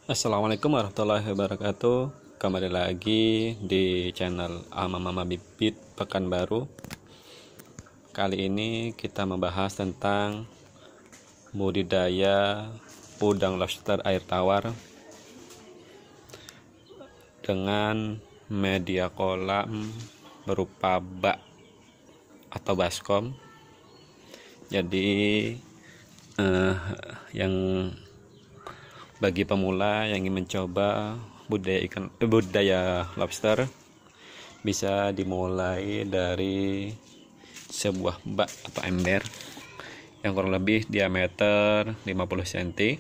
Assalamualaikum warahmatullahi wabarakatuh. Kembali lagi di channel Mama Bibit Pekanbaru. Kali ini kita membahas tentang budidaya udang lobster air tawar dengan media kolam berupa bak atau baskom. Jadi yang bagi pemula yang ingin mencoba budidaya lobster, bisa dimulai dari sebuah bak atau ember yang kurang lebih diameter 50 cm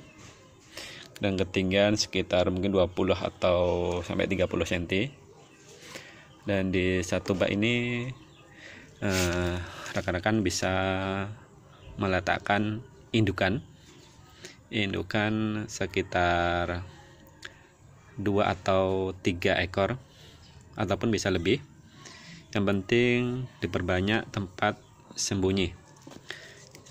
dan ketinggian sekitar mungkin 20 atau sampai 30 cm. Dan di satu bak ini rekan-rekan bisa meletakkan indukan sekitar 2 atau 3 ekor ataupun bisa lebih. Yang penting diperbanyak tempat sembunyi.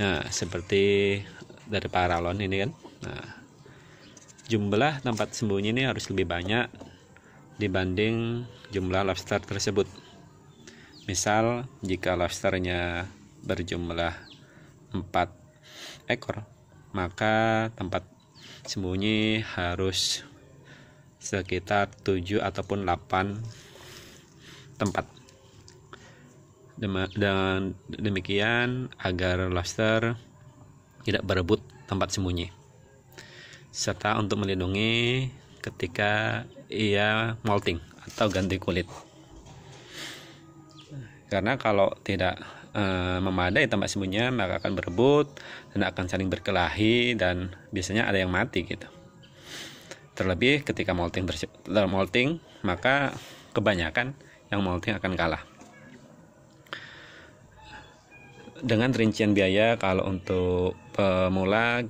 Nah, seperti dari paralon ini kan. Nah, jumlah tempat sembunyi ini harus lebih banyak dibanding jumlah lobster tersebut. Misal jika lobsternya berjumlah 4 ekor, maka tempat sembunyi harus sekitar 7 ataupun 8 tempat. Dan demikian agar lobster tidak berebut tempat sembunyi, serta untuk melindungi ketika ia molting atau ganti kulit. Karena kalau tidak memadai tempat sembunyinya, maka akan berebut dan akan saling berkelahi dan biasanya ada yang mati gitu. Terlebih ketika molting, maka kebanyakan yang molting akan kalah. Dengan rincian biaya, kalau untuk pemula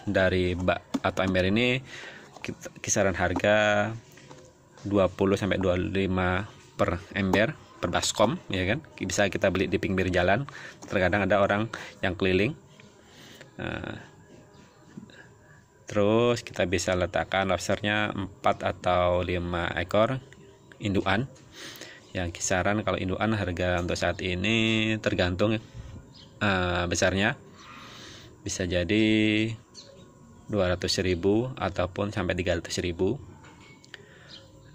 dari bak atau ember ini kisaran harga 20-25 per ember per baskom, ya kan, bisa kita beli di pinggir jalan. Terkadang ada orang yang keliling. Terus kita bisa letakkan lobsternya 4 atau 5 ekor indukan. Yang kisaran kalau indukan harga untuk saat ini tergantung besarnya, bisa jadi 200.000 ataupun sampai 300.000.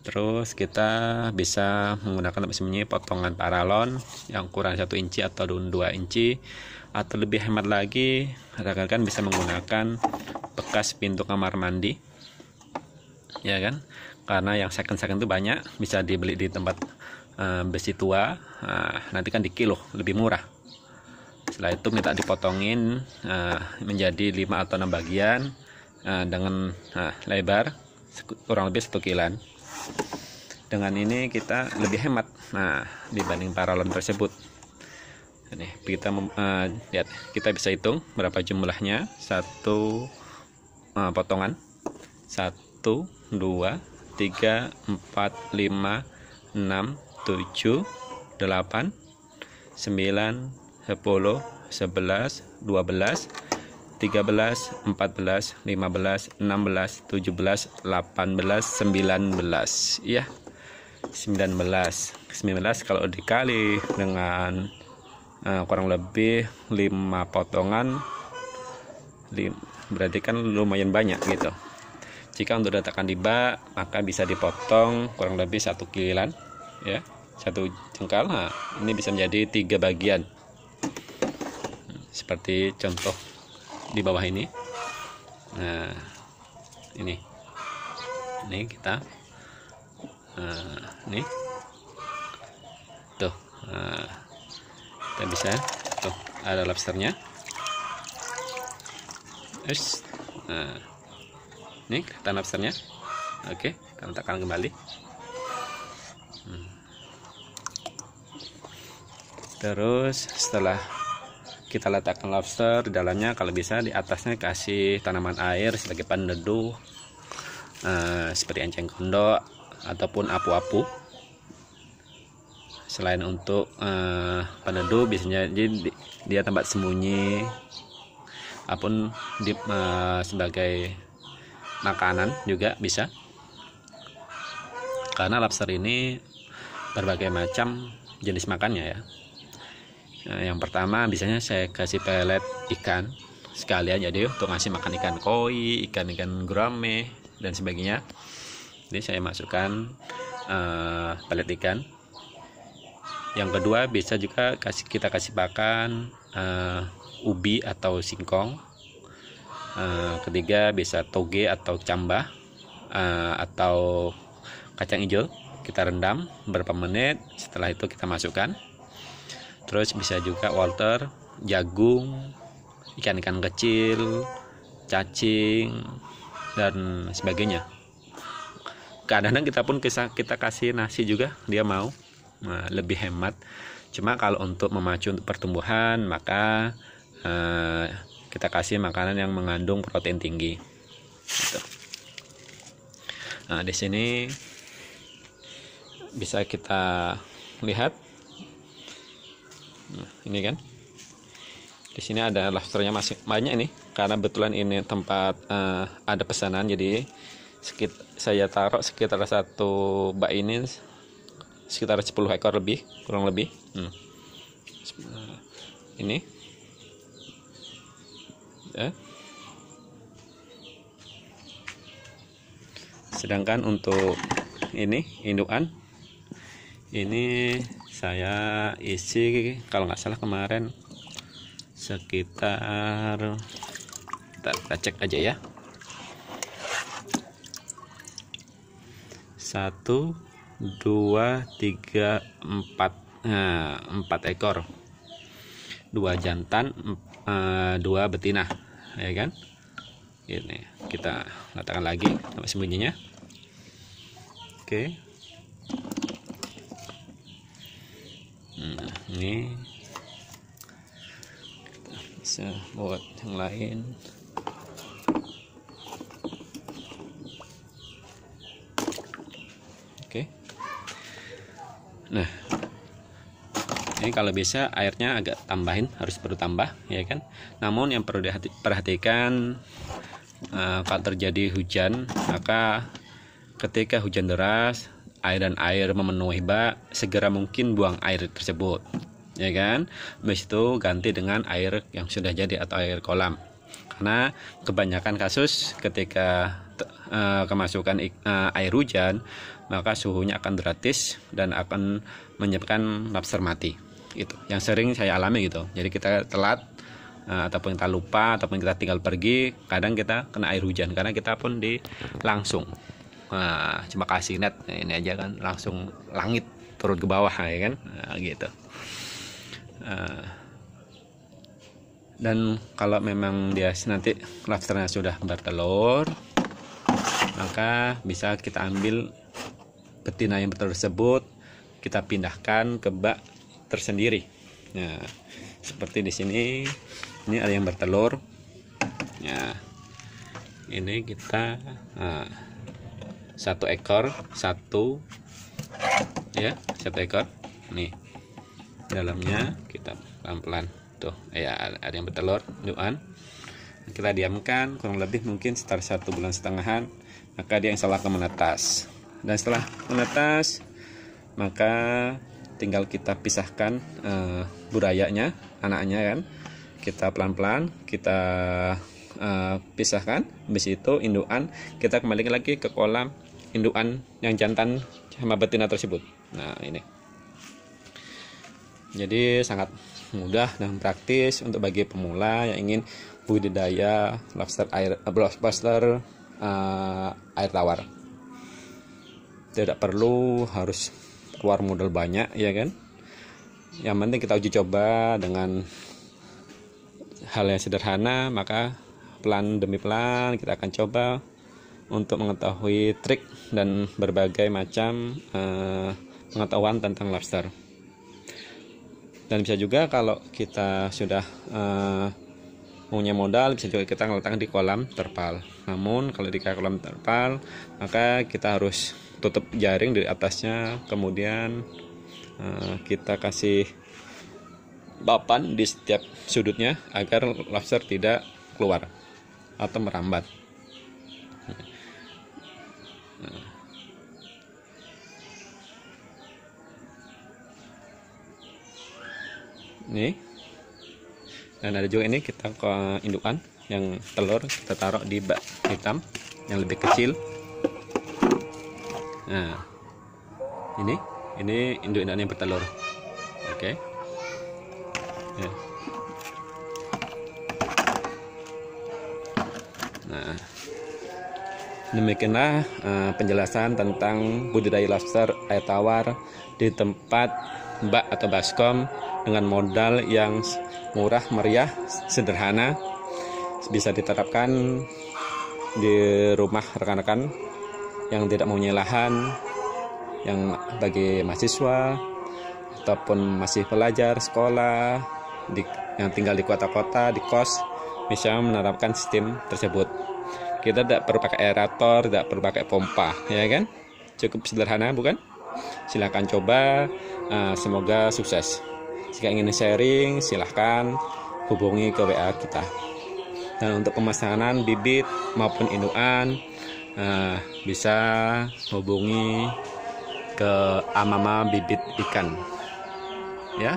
Terus kita bisa menggunakan tempat sembunyi potongan paralon yang ukuran 1 inci atau 2 inci, atau lebih hemat lagi rekan-rekan bisa menggunakan bekas pintu kamar mandi, ya kan, karena yang second itu banyak, bisa dibeli di tempat besi tua. Nanti kan di kilo lebih murah. Setelah itu minta dipotongin menjadi 5 atau 6 bagian dengan lebar kurang lebih 1 kilan. Dengan ini kita lebih hemat dibanding paralon tersebut. Ini kita lihat, kita bisa hitung berapa jumlahnya. Satu potongan 1, 2, 3, 4, 5, 6, 7, 8, 9, 10, 11, 12, 13, 14, 15, 16, 17, 18, 19. Iya, 19 kalau dikali dengan kurang lebih 5 potongan, berarti kan lumayan banyak gitu. Jika untuk diletakkan di bak, maka bisa dipotong kurang lebih 1 kilan, ya, 1 jengkal. Ini bisa menjadi 3 bagian seperti contoh di bawah ini. Nah, ini kita nih tuh, kita bisa tuh ada lobsternya. Ini kelihatan lobsternya. Oke, kita letakkan kembali. Terus setelah kita letakkan lobster di dalamnya, kalau bisa di atasnya kasih tanaman air sebagai peneduh, seperti enceng gondok ataupun apu-apu. Selain untuk peneduh, biasanya dia tempat sembunyi, ataupun sebagai makanan juga bisa, karena lobster ini berbagai macam jenis makannya ya. Nah, yang pertama biasanya saya kasih pelet ikan sekalian, jadi untuk ngasih makan ikan koi, ikan gurame dan sebagainya. Jadi saya masukkan pelet ikan. Yang kedua bisa juga kita kasih pakan ubi atau singkong. Ketiga bisa toge atau cambah atau kacang hijau. Kita rendam beberapa menit, setelah itu kita masukkan. Terus bisa juga wortel, jagung, ikan-ikan kecil, cacing dan sebagainya. Kadang-kadang kita pun kita kasih nasi juga, dia mau. Nah, lebih hemat. Cuma kalau untuk memacu untuk pertumbuhan, maka kita kasih makanan yang mengandung protein tinggi. Gitu. Nah, di sini bisa kita lihat. Nah, ini kan. Di sini ada lobsternya masih banyak ini, karena betulan ini tempat ada pesanan, jadi saya taruh sekitar satu bak ini sekitar 10 ekor lebih, kurang lebih. Ini ya. Sedangkan untuk ini indukan, ini saya isi kalau nggak salah kemarin sekitar, kita cek aja ya, 1, 2, 3, 4, 4 ekor, 2 jantan, 2 betina, ya kan. Ini kita letakkan lagi tempat sembunyinya. Oke. Ini kita bisa buat yang lain. Oke. Nah, ini kalau bisa airnya agak tambahin, harus perlu tambah ya kan. Namun yang perlu diperhatikan, kalau terjadi hujan, maka ketika hujan deras air memenuhi bak, segera mungkin buang air tersebut ya kan. Habis itu ganti dengan air yang sudah jadi atau air kolam, karena kebanyakan kasus ketika kemasukan air hujan, maka suhunya akan drastis dan akan menyebabkan lobster mati. Itu yang sering saya alami gitu. Jadi kita telat ataupun kita lupa ataupun kita tinggal pergi, kadang kita kena air hujan karena kita pun langsung cuma kasih net ini aja kan, langsung langit turun ke bawah ya kan. Gitu. Dan kalau memang dia nanti lobsternya sudah bertelur, maka bisa kita ambil betina yang bertelur tersebut, kita pindahkan ke bak tersendiri. Nah, seperti di sini, ini ada yang bertelur. Ya, ini kita 1 ekor, 1 ya, 1 ekor. Nih, dalamnya kita pelan-pelan tuh, ya ada yang bertelur, indukan. Kita diamkan kurang lebih mungkin sekitar 1,5 bulan, maka dia insya Allah akan menetas. Dan setelah menetas, maka tinggal kita pisahkan burayanya, anaknya kan. Kita pelan-pelan kita pisahkan. Habis itu indukan kita kembalikan lagi ke kolam indukan yang jantan sama betina tersebut. Nah, ini jadi sangat mudah dan praktis untuk bagi pemula yang ingin budidaya lobster air tawar. Tidak perlu harus keluar modal banyak ya kan. Yang penting kita uji coba dengan hal yang sederhana, maka pelan demi pelan kita akan coba untuk mengetahui trik dan berbagai macam pengetahuan tentang lobster. Dan bisa juga kalau kita sudah punya modal, bisa juga kita letakkan di kolam terpal. Namun kalau di kolam terpal, maka kita harus tutup jaring di atasnya, kemudian kita kasih papan di setiap sudutnya agar lobster tidak keluar atau merambat. Nih. Dan ada juga ini kita ke indukan yang telur kita taruh di bak hitam yang lebih kecil. Nah, ini induk-induk yang bertelur. Oke. Ya. Nah, demikianlah penjelasan tentang budidaya lobster air tawar di tempat Mbak atau Baskom dengan modal yang murah meriah, sederhana, bisa diterapkan di rumah rekan-rekan yang tidak mempunyai lahan, yang bagi mahasiswa ataupun masih pelajar sekolah yang tinggal di kota-kota, di kos, bisa menerapkan sistem tersebut. Kita tidak perlu pakai aerator, tidak perlu pakai pompa, ya kan? Cukup sederhana, bukan? Silahkan coba, semoga sukses. Jika ingin sharing, silahkan hubungi ke WA kita. Dan untuk pemesanan bibit maupun indukan, bisa hubungi ke Amama Bibit Ikan, ya,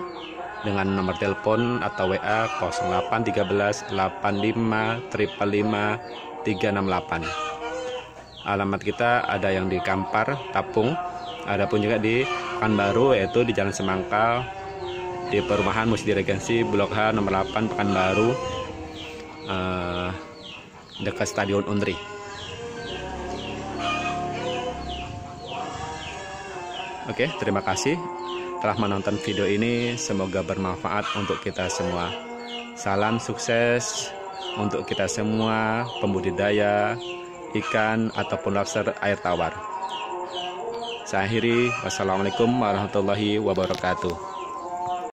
dengan nomor telepon atau WA 0813 85 555 368. Alamat kita ada yang di Kampar, Tapung, ada pun juga di Pekanbaru, yaitu di Jalan Semangkal, di perumahan Musdi Regensi Blok H nomor 8 Pekanbaru, dekat Stadion Unri. Oke, terima kasih telah menonton video ini. Semoga bermanfaat untuk kita semua. Salam sukses untuk kita semua pembudidaya ikan ataupun lobster air tawar. Saya akhiri, wassalamualaikum warahmatullahi wabarakatuh.